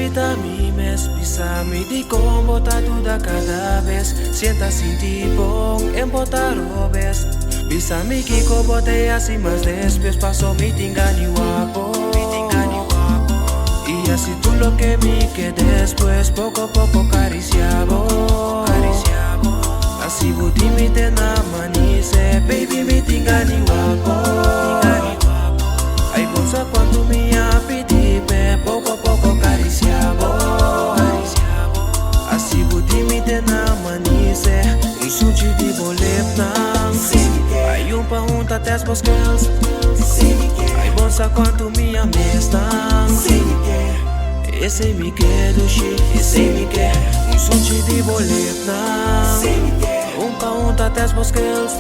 Evita mimes, pisa-me de como tá tudo a cada vez. Sienta sentir bom em botar robes. Pisa-me que botei assim, mas después passou me engane guapo. Y así tú lo que me que después poco a poco acariciabo. Así budi me te namanice, baby me engane guapo. Ay bolsa cuando me apetipe, poco a poco acariciabo. Así budi me te namanice, un sushi de boletna. Ay pa junta até bosquels. Ay bolsa quanto me amestan. Esse me quer do shit, esse me quer um sushi de boletna. Pa junta até bosquels.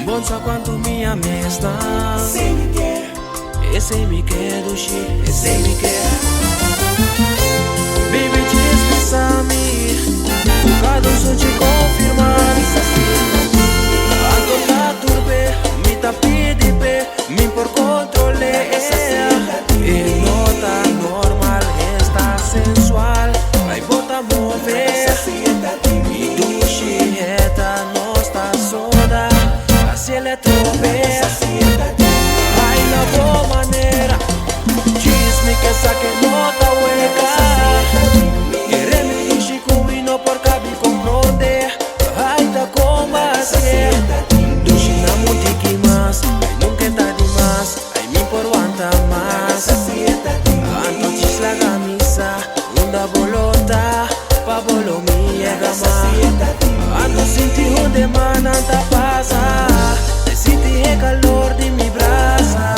Bolsa quanto me amestan. Esse me quer do shit, esse me quer. Baby, diz pisa-me, cada sushi confirmar. Ando tá turbe, me tá pedipe, me por controle. E não tá normal, está sensual. Vai bota mover, e do chieta não está soda. Assim ele é trobe, ai na boa maneira. Diz-me que essa que não tá hueca. Querendo do chico e não por cabe compreender. Ai tá como assim. Do china muito que mais, nunca tá demais. Ai me por aguanta mais. Ando diz la camisa, unda bolota, pa bolo me llega mais. Ando senti onde mana tá passa. Senti o calor de mi brasa.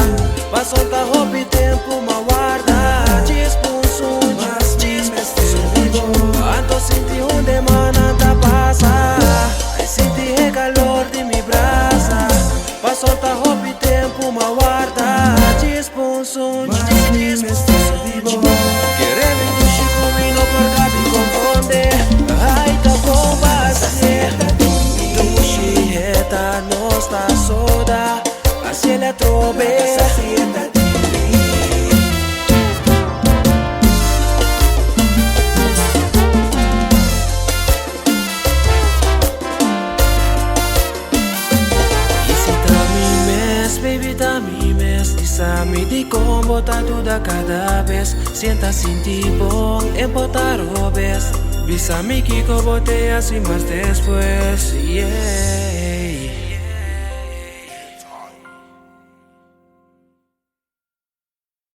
Pa soltar roupa e tempo ma guarda. Disponso, ando senti onde mana tá passa. Senti o calor de mi brasa. Pa soltar roupa e tempo ma guarda. Disponso, querendo do chico e não por cabe confunde. Ai tá com base. Do chieta não está soda. Assim ele é trobe. Baby, dá-me mes, pisa-me de como tá tudo a cada vez. Sienta sentir bom em botar robes. Pisa-me que botei assim, mas depois, yeah.